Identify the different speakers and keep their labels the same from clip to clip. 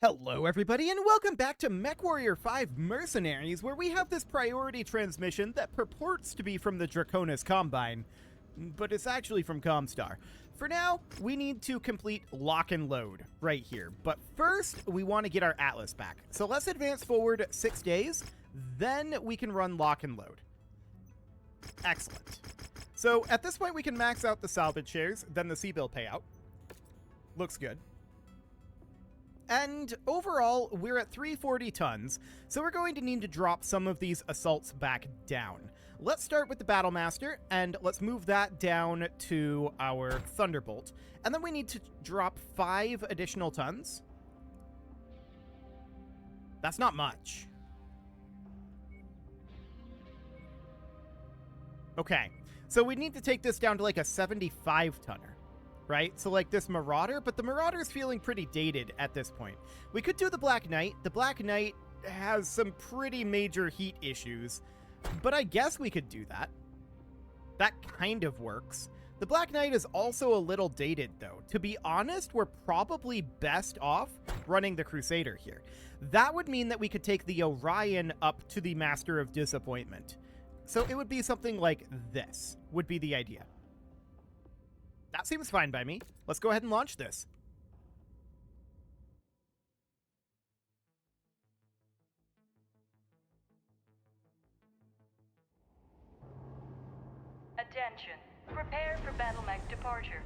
Speaker 1: Hello everybody and welcome back to MechWarrior 5 Mercenaries, where we have this priority transmission that purports to be from the Draconis Combine, but it's actually from Comstar. For now, we need to complete lock and load right here, but first we want to get our Atlas back. So let's advance forward 6 days, then we can run lock and load. Excellent. So at this point we can max out the salvage shares, then the C-bill payout. Looks good. And overall, we're at 340 tons, so we're going to need to drop some of these assaults back down. Let's start with the Battlemaster, and let's move that down to our Thunderbolt. And then we need to drop 5 additional tons. That's not much. Okay, so we need to take this down to like a 75 tonner. Right? So like this Marauder, but the Marauder's feeling pretty dated at this point. We could do the Black Knight. The Black Knight has some pretty major heat issues, but I guess we could do that. That kind of works. The Black Knight is also a little dated though. To be honest, we're probably best off running the Crusader here. That would mean that we could take the Orion up to the Master of Disappointment. So it would be something like this, would be the idea. That seems fine by me. Let's go ahead and launch this.
Speaker 2: Attention. Prepare for battle mech departure.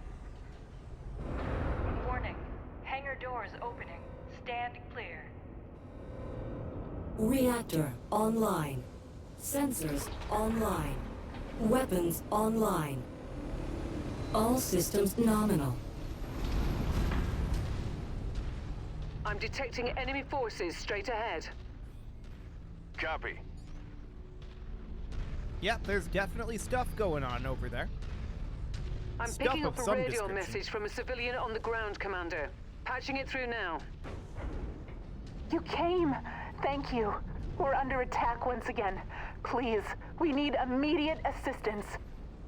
Speaker 2: Warning. Hangar doors opening. Stand clear.
Speaker 3: Reactor online. Sensors online. Weapons online. All systems nominal.
Speaker 4: I'm detecting enemy forces straight ahead.
Speaker 5: Copy.
Speaker 1: Yep, there's definitely stuff going on over there.
Speaker 4: I'm
Speaker 1: Stuff
Speaker 4: picking up
Speaker 1: of
Speaker 4: a
Speaker 1: some
Speaker 4: radio
Speaker 1: description.
Speaker 4: message from a civilian on the ground, Commander. Patching it through now.
Speaker 6: You came. Thank you. We're under attack once again. Please, we need immediate assistance.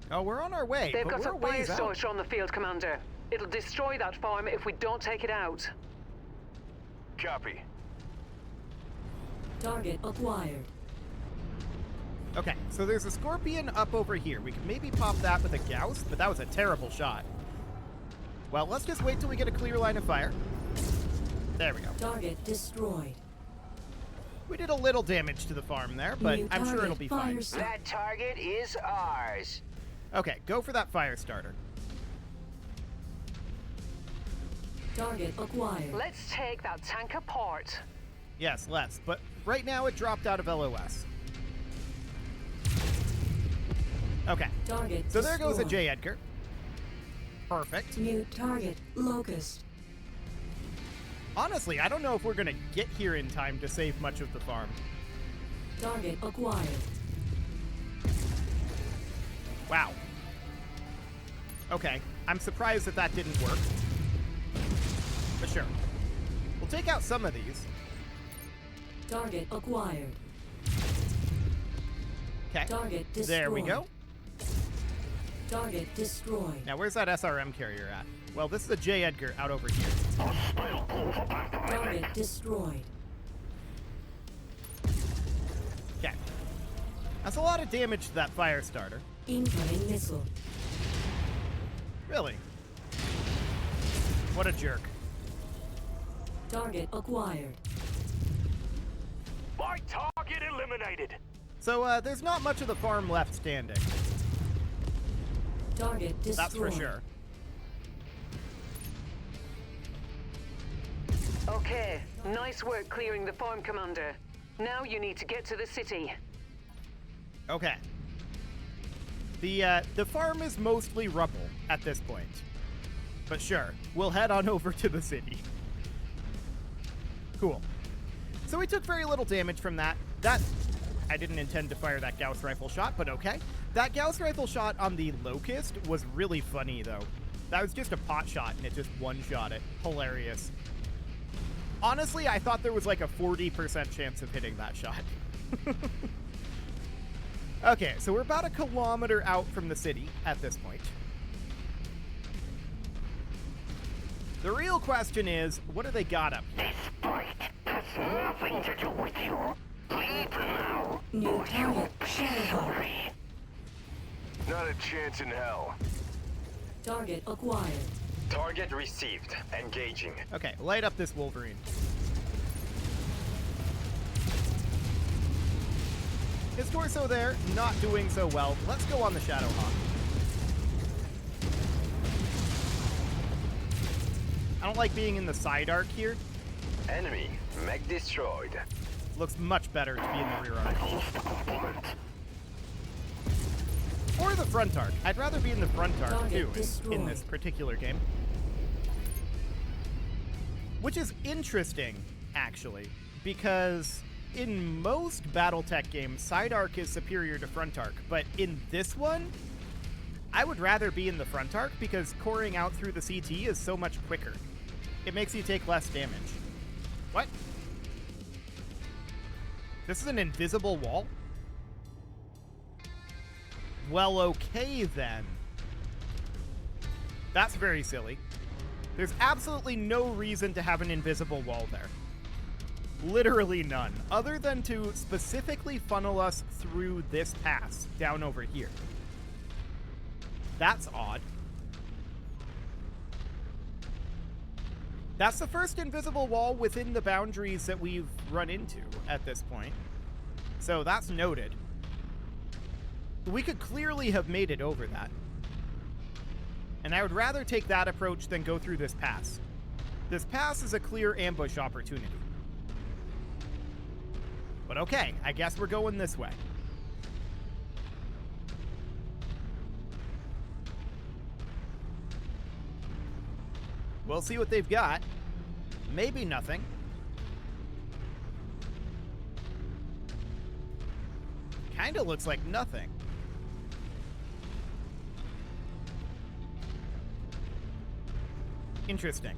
Speaker 1: Oh, we're on our way,
Speaker 4: They've
Speaker 1: but
Speaker 4: got
Speaker 1: we're
Speaker 4: a fire
Speaker 1: ways out.
Speaker 4: starter on the field, Commander. It'll destroy that farm if we don't take it out.
Speaker 5: Copy.
Speaker 3: Target acquired.
Speaker 1: Okay, so there's a Scorpion up over here. We can maybe pop that with a Gauss, but that was a terrible shot. Well, let's just wait till we get a clear line of fire. There we go.
Speaker 3: Target destroyed.
Speaker 1: We did a little damage to the farm there, but
Speaker 3: New
Speaker 1: I'm sure
Speaker 3: target
Speaker 1: it'll be fine.
Speaker 3: fire
Speaker 5: That target is ours.
Speaker 1: Okay, go for that fire starter.
Speaker 3: Target acquired.
Speaker 4: Let's take that tank apart.
Speaker 1: Yes, let's. But right now it dropped out of LOS. Okay,
Speaker 3: Target
Speaker 1: so there goes a
Speaker 3: destroyed.
Speaker 1: J. Edgar. Perfect.
Speaker 3: New target locust.
Speaker 1: Honestly, I don't know if we're gonna get here in time to save much of the farm.
Speaker 3: Target acquired.
Speaker 1: Wow. Okay, I'm surprised that that didn't work. But sure. We'll take out some of these.
Speaker 3: Target acquired.
Speaker 1: Okay,
Speaker 3: Target destroyed.
Speaker 1: there we go.
Speaker 3: Target destroyed.
Speaker 1: Now, where's that SRM carrier at? Well, this is a J. Edgar out over here.
Speaker 3: Target destroyed.
Speaker 1: Okay. That's a lot of damage to that fire starter.
Speaker 3: Incoming missile.
Speaker 1: Really? What a jerk.
Speaker 3: Target acquired.
Speaker 5: My target eliminated.
Speaker 1: So, there's not much of the farm left standing.
Speaker 3: Target destroyed.
Speaker 1: That's for sure.
Speaker 4: Okay, nice work clearing the farm, Commander. Now you need to get to the city.
Speaker 1: Okay. The farm is mostly rubble at this point. But sure, we'll head on over to the city. Cool. So we took very little damage from that. I didn't intend to fire that Gauss rifle shot, but okay. That Gauss rifle shot on the Locust was really funny, though. That was just a pot shot, and it just one-shot it. Hilarious. Honestly, I thought there was like a 40% chance of hitting that shot. Okay, so we're about a kilometer out from the city at this point. The real question is, what do they got up here?
Speaker 7: nothing to do with you. Leave now.
Speaker 3: New target, Shadowhawk.
Speaker 5: Not a chance in hell.
Speaker 3: Target acquired.
Speaker 5: Target received. Engaging.
Speaker 1: Okay, light up this Wolverine. His torso there, not doing so well. Let's go on the Shadowhawk. I don't like being in the side arc here.
Speaker 5: Enemy. Mech destroyed.
Speaker 1: Looks much better to be in the rear arc. Or the front arc. I'd rather be in the front arc,
Speaker 3: Target
Speaker 1: too, in
Speaker 3: destroyed.
Speaker 1: this particular game. Which is interesting, actually, because in most Battletech games, side arc is superior to front arc, but in this one, I would rather be in the front arc because coring out through the CT is so much quicker. It makes you take less damage. What? This is an invisible wall? Well, okay then. That's very silly. There's absolutely no reason to have an invisible wall there. Literally none, other than to specifically funnel us through this pass down over here. That's odd. That's the first invisible wall within the boundaries that we've run into at this point. So that's noted. We could clearly have made it over that. And I would rather take that approach than go through this pass. This pass is a clear ambush opportunity. But okay, I guess we're going this way. We'll see what they've got. Maybe nothing. Kinda looks like nothing. Interesting.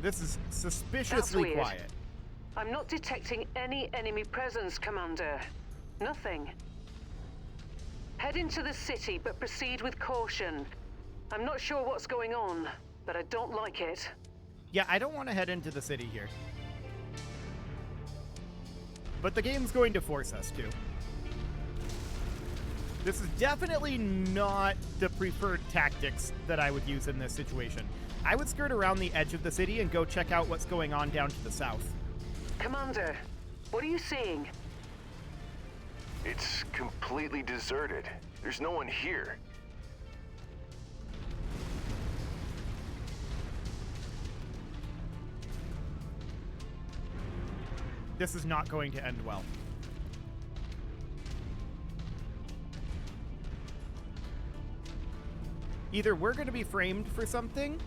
Speaker 1: This is suspiciously
Speaker 4: weird.
Speaker 1: quiet.
Speaker 4: I'm not detecting any enemy presence, Commander. Nothing. Head into the city, but proceed with caution. I'm not sure what's going on, but I don't like it.
Speaker 1: Yeah, I don't want to head into the city here. But the game's going to force us to. This is definitely not the preferred tactics that I would use in this situation. I would skirt around the edge of the city and go check out what's going on down to the south.
Speaker 4: Commander, what are you seeing?
Speaker 5: It's completely deserted. There's no one here.
Speaker 1: This is not going to end well. Either we're going to be framed for something,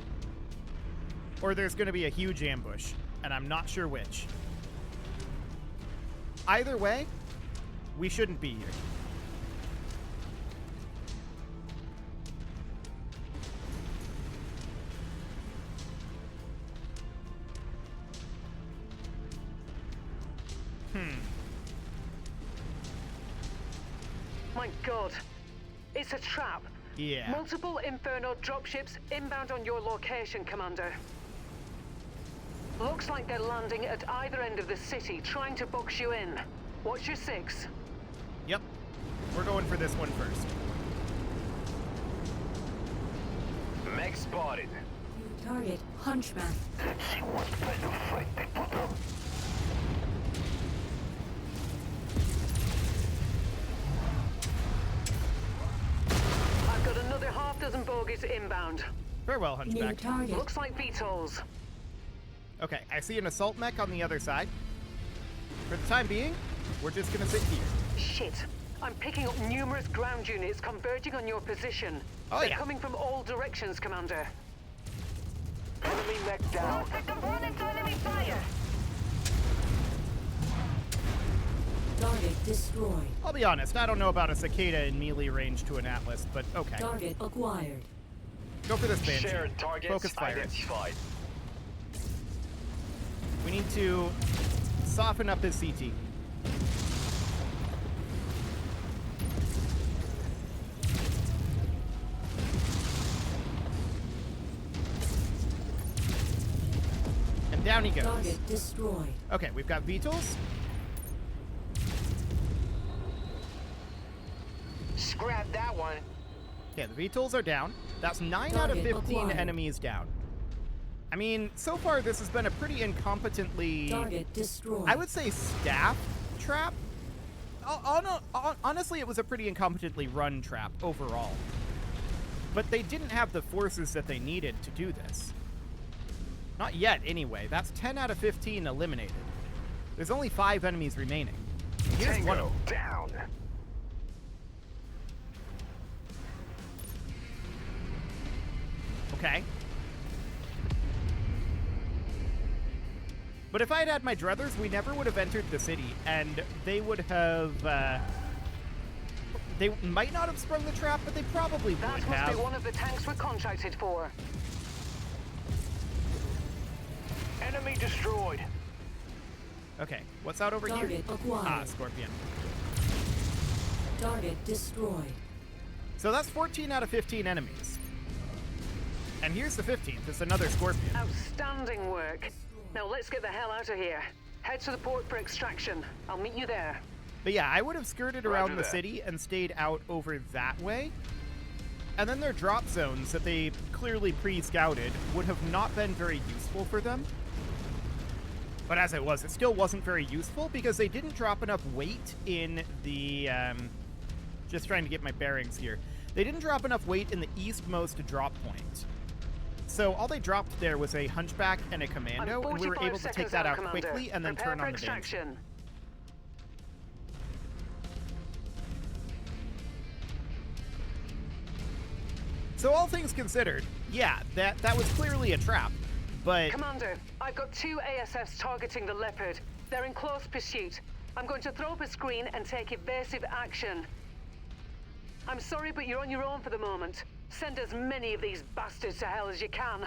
Speaker 1: or there's going to be a huge ambush, and I'm not sure which. Either way, we shouldn't be here.
Speaker 4: My God, it's a trap.
Speaker 1: Yeah.
Speaker 4: Multiple Inferno dropships inbound on your location, Commander. Looks like they're landing at either end of the city, trying to box you in. Watch your six.
Speaker 1: Yep. We're going for this one first.
Speaker 5: Mech spotted.
Speaker 3: New target, Hunchback.
Speaker 7: Let's see what kind of fight they put up.
Speaker 4: I've got another half dozen bogies inbound.
Speaker 1: Farewell,
Speaker 3: New
Speaker 1: Hunchback.
Speaker 3: target.
Speaker 4: Looks like VTOLs.
Speaker 1: Okay, I see an assault mech on the other side. For the time being, we're just gonna sit here.
Speaker 4: Shit. I'm picking up numerous ground units converging on your position.
Speaker 1: Oh,
Speaker 4: They're
Speaker 1: yeah.
Speaker 4: coming from all directions, Commander.
Speaker 5: Enemy mech down.
Speaker 3: Target destroyed.
Speaker 1: I'll be honest, I don't know about a cicada in melee range to an Atlas, but okay.
Speaker 3: Target acquired.
Speaker 1: Go for this Banshee.
Speaker 5: Shared targets
Speaker 1: Focus fire.
Speaker 5: identified.
Speaker 1: We need to soften up his CT. Down he goes.
Speaker 3: Target destroyed.
Speaker 1: Okay, we've got Beetles.
Speaker 7: Scrap that one.
Speaker 1: Okay, the Beetles are down. That's 9 out of
Speaker 3: Target
Speaker 1: 15
Speaker 3: acquired.
Speaker 1: enemies down. I mean, so far this has been a pretty incompetently,
Speaker 3: Target destroyed.
Speaker 1: I would say, staff trap. Honestly, it was a pretty incompetently run trap overall. But they didn't have the forces that they needed to do this. Not yet, anyway. That's 10 out of 15 eliminated. There's only 5 enemies remaining. Here's one of
Speaker 5: Tango
Speaker 1: them.
Speaker 5: down.
Speaker 1: Okay. But if I had had my druthers, we never would have entered the city, and they would have, they might not have sprung the trap, but they probably would
Speaker 4: That must
Speaker 1: have.
Speaker 4: be one of the tanks we're contracted for.
Speaker 5: Enemy destroyed.
Speaker 1: Okay, what's out over
Speaker 3: Target
Speaker 1: here?
Speaker 3: acquired.
Speaker 1: Ah, Scorpion.
Speaker 3: Target destroyed.
Speaker 1: So that's 14 out of 15 enemies. And here's the 15th. It's another Scorpion.
Speaker 4: Outstanding work. Now let's get the hell out of here. Head to the port for extraction. I'll meet you there.
Speaker 1: But yeah, I would have skirted
Speaker 5: Roger
Speaker 1: around the
Speaker 5: that.
Speaker 1: city and stayed out over that way. And then their drop zones that they clearly pre-scouted would have not been very useful for them. But as it was, it still wasn't very useful because they didn't drop enough weight in the, just trying to get my bearings here. They didn't drop enough weight in the eastmost drop point. So all they dropped there was a Hunchback and a Commando,
Speaker 4: I'm
Speaker 1: and we were
Speaker 4: 45
Speaker 1: able to take
Speaker 4: seconds
Speaker 1: that out
Speaker 4: Commander.
Speaker 1: quickly and then
Speaker 4: Prepare
Speaker 1: turn
Speaker 4: for
Speaker 1: on the base.
Speaker 4: extraction.
Speaker 1: So all things considered, yeah, that was clearly a trap, but
Speaker 4: Commander, I've got 2 ASFs targeting the Leopard. They're in close pursuit. I'm going to throw up a screen and take evasive action. I'm sorry, but you're on your own for the moment. Send as many of these bastards to hell as you can.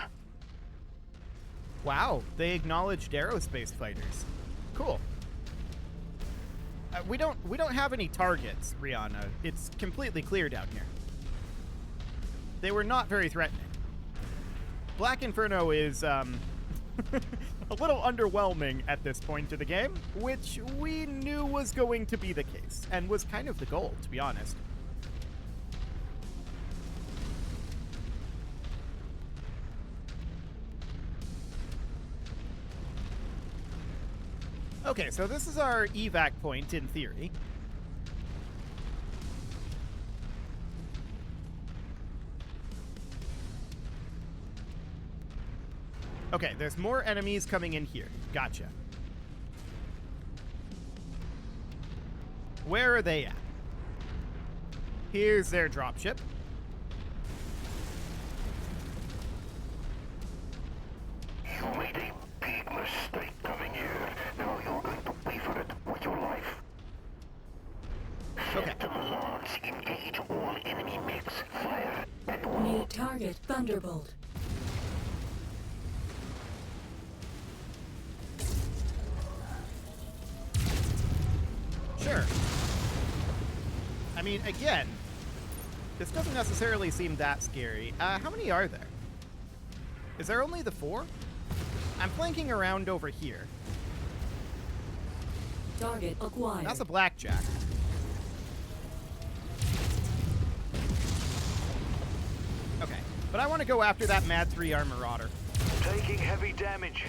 Speaker 1: wow, they acknowledged aerospace fighters. Cool. We don't have any targets, Rihanna. It's completely clear down here. They were not very threatening. Black Inferno is a little underwhelming at this point of the game, which we knew was going to be the case, and was kind of the goal, to be honest. Okay, so this is our evac point in theory. Okay, there's more enemies coming in here. Gotcha. Where are they at? Here's their dropship.
Speaker 7: You made a big mistake coming here. Now you're going to pay for it with your life.
Speaker 1: Okay.
Speaker 7: Phantom Lords engage all enemy mechs. Fire at will.
Speaker 3: New target Thunderbolt.
Speaker 1: Sure. I mean, again, this doesn't necessarily seem that scary. How many are there? Is there only the 4? I'm flanking around over here.
Speaker 3: Target acquired.
Speaker 1: That's a blackjack. Okay, but I want to go after that Mad 3R Marauder.
Speaker 5: Taking heavy damage.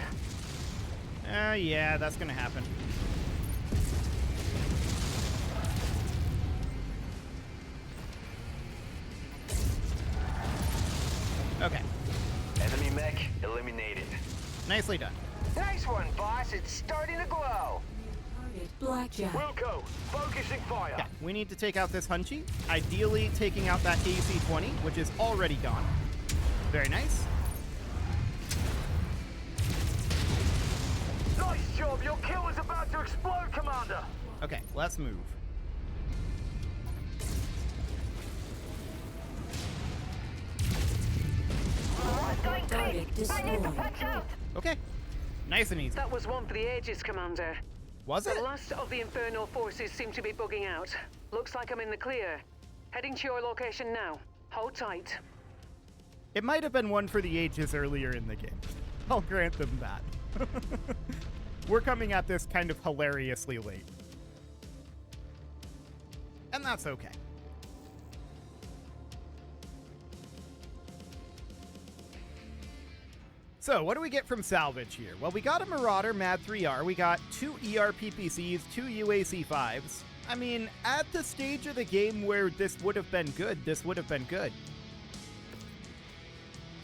Speaker 1: Yeah, that's gonna happen. Okay,
Speaker 5: Enemy mech eliminated.
Speaker 1: nicely done.
Speaker 7: Nice one, boss. It's starting to glow.
Speaker 3: Target Blackjack.
Speaker 5: Wilco, focusing fire.
Speaker 1: Yeah, we need to take out this Hunchy. Ideally, taking out that AC-20, which is already gone. Very nice.
Speaker 5: Nice job. Your kill is about to explode, Commander.
Speaker 1: Okay, let's move.
Speaker 3: Target destroyed.
Speaker 1: Okay, nice and easy.
Speaker 4: That was one for the ages, Commander.
Speaker 1: Was it?
Speaker 4: The last of the Inferno forces seem to be bugging out. Looks like I'm in the clear. Heading to your location now. Hold tight.
Speaker 1: It might have been one for the ages earlier in the game. I'll grant them that. We're coming at this kind of hilariously late. And that's okay. So, what do we get from salvage here? Well, we got a Marauder Mad 3R, we got 2 ERPPCs, 2 UAC-5s. I mean, at the stage of the game where this would have been good, this would have been good.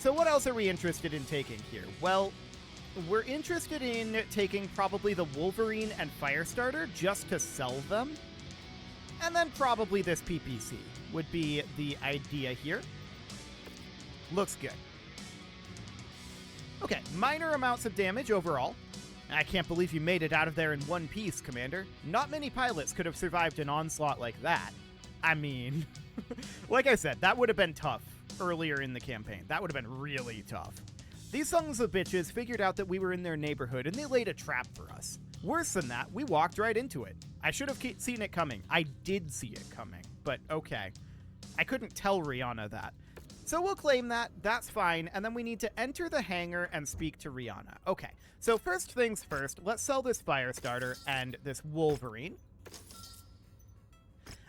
Speaker 1: So what else are we interested in taking here? Well, we're interested in taking probably the Wolverine and Firestarter just to sell them. And then probably this PPC would be the idea here. Looks good. Okay, minor amounts of damage overall. I can't believe you made it out of there in one piece, Commander. Not many pilots could have survived an onslaught like that. I mean, like I said, that would have been tough earlier in the campaign. That would have been really tough. These sons of bitches figured out that we were in their neighborhood and they laid a trap for us. Worse than that, we walked right into it. I should have seen it coming. I did see it coming, but okay. I couldn't tell Rihanna that. So we'll claim that, that's fine, and then we need to enter the hangar and speak to Rihanna. Okay, so first things first, let's sell this Firestarter and this Wolverine.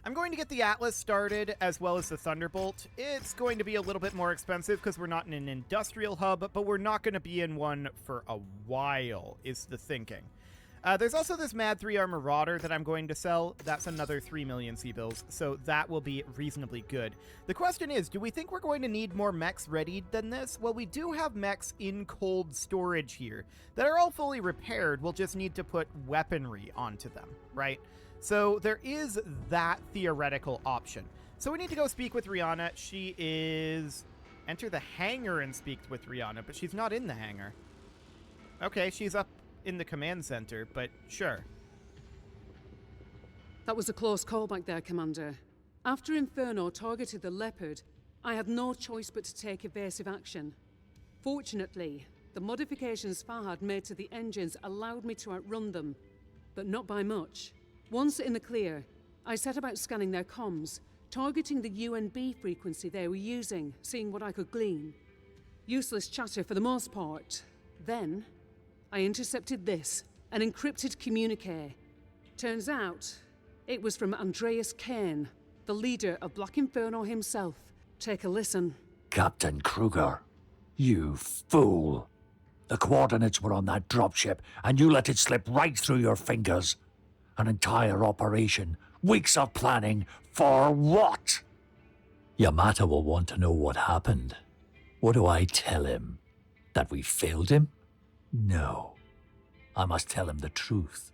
Speaker 1: I'm going to get the Atlas started, as well as the Thunderbolt. It's going to be a little bit more expensive because we're not in an industrial hub, but we're not going to be in one for a while, is the thinking. There's also this Mad 3R Marauder that I'm going to sell. That's another 3 million C-bills, so that will be reasonably good. The question is, do we think we're going to need more mechs readied than this? Well, we do have mechs in cold storage here that are all fully repaired. We'll just need to put weaponry onto them, right? So there is that theoretical option. So we need to go speak with Rihanna. She is... Enter the hangar and speak with Rihanna, but she's not in the hangar. Okay, she's up in the command center, but sure.
Speaker 8: That was a close call back there, Commander. After Inferno targeted the Leopard, I had no choice but to take evasive action. Fortunately, the modifications Fahad made to the engines allowed me to outrun them, but not by much. Once in the clear, I set about scanning their comms, targeting the UNB frequency they were using, seeing what I could glean. Useless chatter for the most part. Then, I intercepted this, an encrypted communique. Turns out, it was from Andreas Kane, the leader of Black Inferno himself. Take a listen.
Speaker 7: Captain Kruger, you fool. The coordinates were on that dropship, and you let it slip right through your fingers. An entire operation, weeks of planning, for what? Yamata will want to know what happened. What do I tell him? That we failed him? No. I must tell him the truth.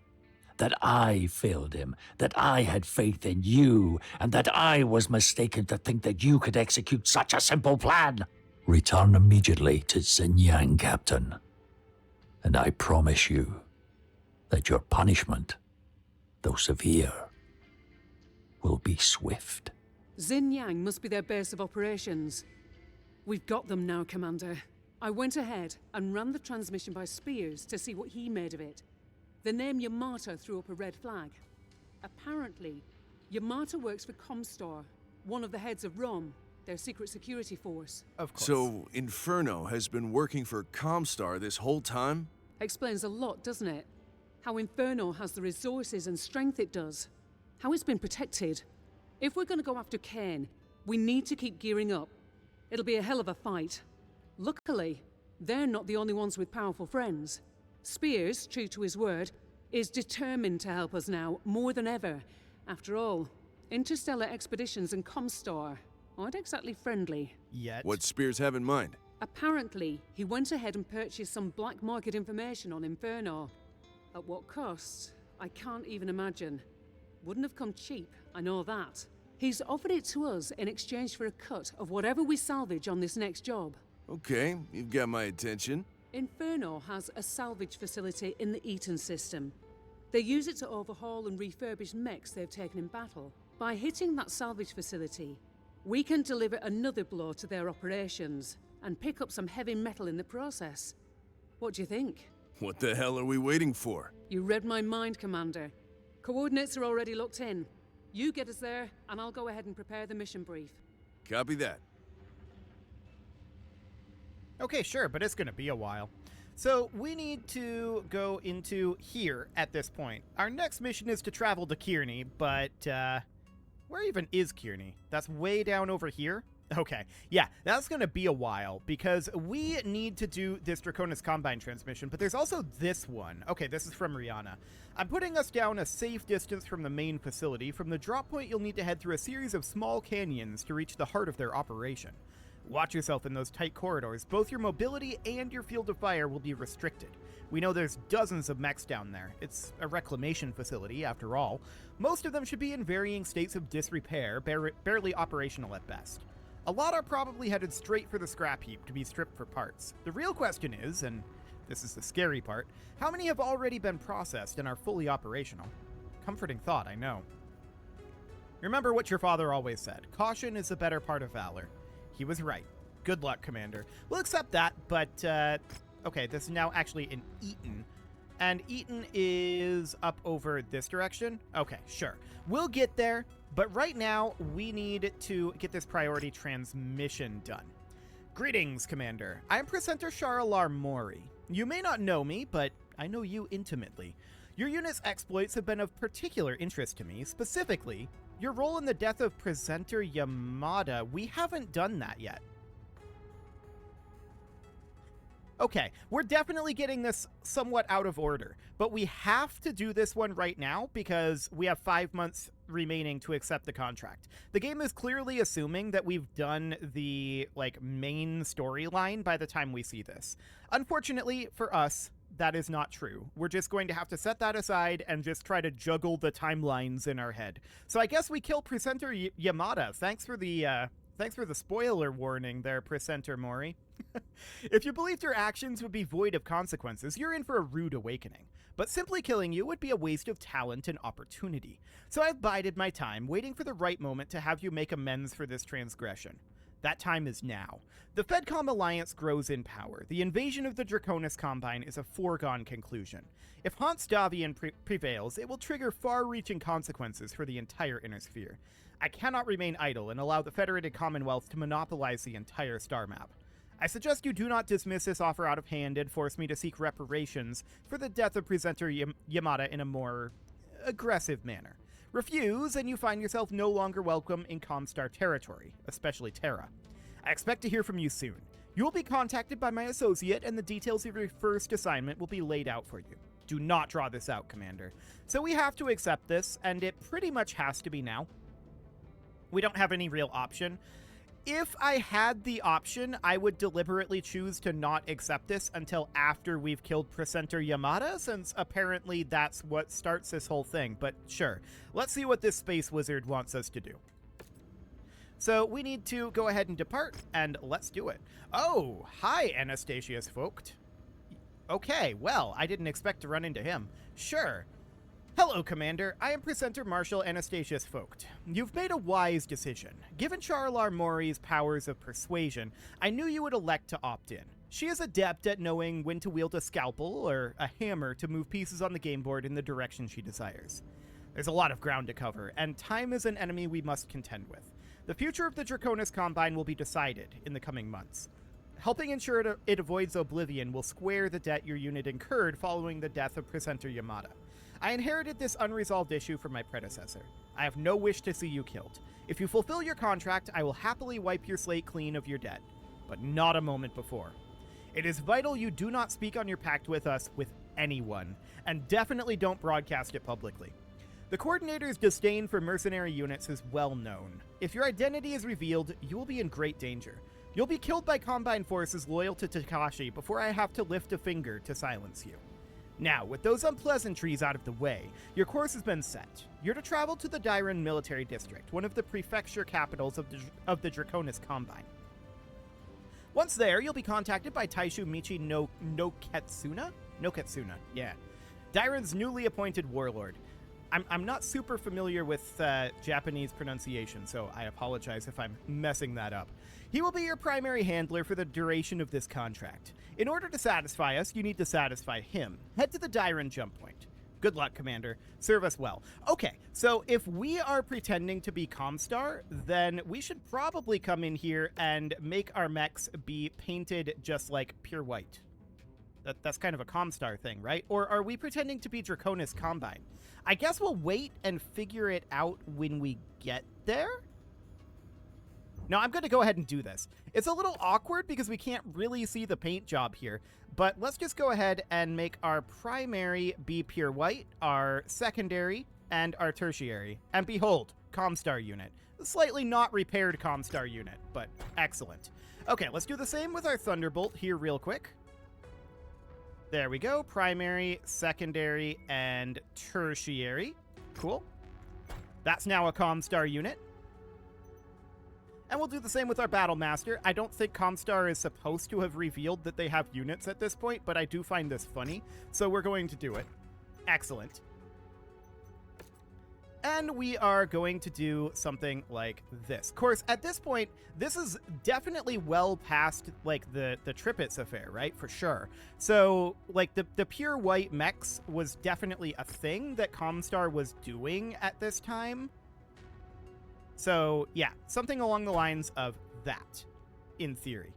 Speaker 7: That I failed him, that I had faith in you, and that I was mistaken to think that you could execute such a simple plan. Return immediately to Xinjiang, Captain. And I promise you that your punishment, though severe, will be swift.
Speaker 8: Xinjiang must be their base of operations. We've got them now, Commander. I went ahead and ran the transmission by Spears to see what he made of it. The name Yamata threw up a red flag. Apparently, Yamata works for Comstar, one of the heads of ROM, their secret security force.
Speaker 1: Of course.
Speaker 9: So, Inferno has been working for Comstar this whole time?
Speaker 8: Explains a lot, doesn't it? How Inferno has the resources and strength it does. How it's been protected. If we're going to go after Kane, we need to keep gearing up. It'll be a hell of a fight. Luckily, they're not the only ones with powerful friends. Spears, true to his word, is determined to help us now, more than ever. After all, interstellar expeditions and Comstar aren't exactly friendly.
Speaker 1: Yet.
Speaker 9: What Spears have in mind?
Speaker 8: Apparently, he went ahead and purchased some black market information on Inferno. At what cost? I can't even imagine. Wouldn't have come cheap, I know that. He's offered it to us in exchange for a cut of whatever we salvage on this next job.
Speaker 9: Okay, you've got my attention.
Speaker 8: Inferno has a salvage facility in the Eaton system. They use it to overhaul and refurbish mechs they've taken in battle. By hitting that salvage facility, we can deliver another blow to their operations and pick up some heavy metal in the process. What do you think?
Speaker 9: What the hell are we waiting for?
Speaker 8: You read my mind, Commander. Coordinates are already locked in. You get us there, and I'll go ahead and prepare the mission brief.
Speaker 9: Copy that.
Speaker 1: Okay, sure, but it's going to be a while. So we need to go into here at this point. Our next mission is to travel to Kearney, but where even is Kearney? That's way down over here? Okay, yeah, that's going to be a while because we need to do this Draconis Combine transmission, but there's also this one. Okay, this is from Rihanna. I'm putting us down a safe distance from the main facility. From the drop point, you'll need to head through a series of small canyons to reach the heart of their operation. Watch yourself in those tight corridors. Both your mobility and your field of fire will be restricted. We know there's dozens of mechs down there. It's a reclamation facility, after all. Most of them should be in varying states of disrepair, barely operational at best. A lot are probably headed straight for the scrap heap to be stripped for parts. The real question is, and this is the scary part, how many have already been processed and are fully operational? Comforting thought, I know. Remember what your father always said, caution is the better part of valor. He was right. Good luck, Commander. We'll accept that, but, okay, this is now actually in Eaton. And Eaton is up over this direction? Okay, sure. We'll get there, but right now, we need to get this priority transmission done. Greetings, Commander. I'm Presenter Sharalar Mori. You may not know me, but I know you intimately. Your unit's exploits have been of particular interest to me, specifically your role in the death of Presenter Yamada. We haven't done that yet. Okay, we're definitely getting this somewhat out of order, but we have to do this one right now because we have 5 months remaining to accept the contract. The game is clearly assuming that we've done the, main storyline by the time we see this. Unfortunately for us, that is not true. We're just going to have to set that aside and just try to juggle the timelines in our head. So I guess we kill Presenter Yamada. Thanks for the spoiler warning there, Presenter Mori. If you believed your actions would be void of consequences, you're in for a rude awakening. But simply killing you would be a waste of talent and opportunity. So I've bided my time, waiting for the right moment to have you make amends for this transgression. That time is now. The FedCom alliance grows in power. The invasion of the Draconis Combine is a foregone conclusion. If Hans Davian prevails, it will trigger far-reaching consequences for the entire Inner Sphere. I cannot remain idle and allow the Federated Commonwealth to monopolize the entire star map. I suggest you do not dismiss this offer out of hand and force me to seek reparations for the death of Presenter Yamada in a more aggressive manner. Refuse, and you find yourself no longer welcome in Comstar territory, especially Terra. I expect to hear from you soon. You will be contacted by my associate, and the details of your first assignment will be laid out for you. Do not draw this out, Commander. So we have to accept this, and it pretty much has to be now. We don't have any real option. If I had the option, I would deliberately choose to not accept this until after we've killed Presenter Yamada, since apparently that's what starts this whole thing. But sure, let's see what this space wizard wants us to do. So we need to go ahead and depart, and let's do it. Oh, hi, Anastasius Vogt. Okay, well, I didn't expect to run into him. Sure. Hello, Commander. I am Presenter Marshal Anastasius Vogt. You've made a wise decision. Given Sharalar Mori's powers of persuasion, I knew you would elect to opt in. She is adept at knowing when to wield a scalpel or a hammer to move pieces on the game board in the direction she desires. There's a lot of ground to cover, and time is an enemy we must contend with. The future of the Draconis Combine will be decided in the coming months. Helping ensure it avoids oblivion will square the debt your unit incurred following the death of Presenter Yamada. I inherited this unresolved issue from my predecessor. I have no wish to see you killed. If you fulfill your contract, I will happily wipe your slate clean of your debt, but not a moment before. It is vital you do not speak on your pact with us with anyone, and definitely don't broadcast it publicly. The Coordinator's disdain for mercenary units is well known. If your identity is revealed, you will be in great danger. You'll be killed by Combine forces loyal to Takashi before I have to lift a finger to silence you. Now, with those unpleasantries out of the way, your course has been set. You're to travel to the Dairen Military District, one of the prefecture capitals of the Draconis Combine. Once there, you'll be contacted by Taishu Michi no Ketsuna? No Ketsuna, yeah. Dairen's newly appointed warlord. I'm not super familiar with Japanese pronunciation, so I apologize if I'm messing that up. He will be your primary handler for the duration of this contract. In order to satisfy us, you need to satisfy him. Head to the Dairen jump point. Good luck, Commander. Serve us well. Okay, so if we are pretending to be Comstar, then we should probably come in here and make our mechs be painted just like pure white. That's kind of a Comstar thing, right? Or are we pretending to be Draconis Combine? I guess we'll wait and figure it out when we get there. No, I'm going to go ahead and do this. It's a little awkward because we can't really see the paint job here, but let's just go ahead and make our primary be pure white, our secondary, and our tertiary. And behold, Comstar unit. A slightly not repaired Comstar unit, but excellent. Okay, let's do the same with our Thunderbolt here real quick. There we go. Primary, secondary, and tertiary. Cool. That's now a Comstar unit. And we'll do the same with our Battle Master. I don't think Comstar is supposed to have revealed that they have units at this point, but I do find this funny, so we're going to do it. Excellent. And we are going to do something like this. Of course, at this point, this is definitely well past, like, the Trippets affair, right? For sure. So, like, the pure white mechs was definitely a thing that Comstar was doing at this time. So, yeah, something along the lines of that, in theory.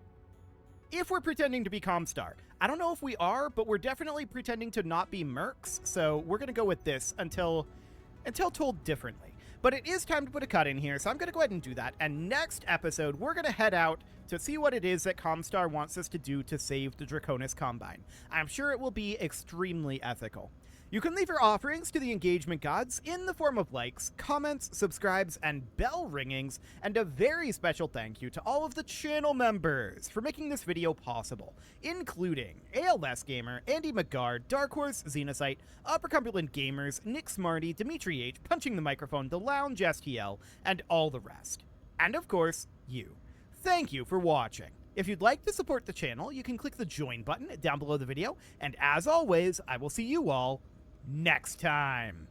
Speaker 1: If we're pretending to be Comstar. I don't know if we are, but we're definitely pretending to not be mercs, so we're going to go with this until told differently. But it is time to put a cut in here, so I'm going to go ahead and do that. And next episode, we're going to head out to see what it is that Comstar wants us to do to save the Draconis Combine. I'm sure it will be extremely ethical. You can leave your offerings to the engagement gods in the form of likes, comments, subscribes, and bell ringings, and a very special thank you to all of the channel members for making this video possible, including ALS Gamer, Andy McGard, Dark Horse, Xenocyte, Upper Cumberland Gamers, Nick Smarty, Dimitri H, Punching the Microphone, The Lounge STL, and all the rest. And of course, you. Thank you for watching. If you'd like to support the channel, you can click the join button down below the video, and as always, I will see you all next time.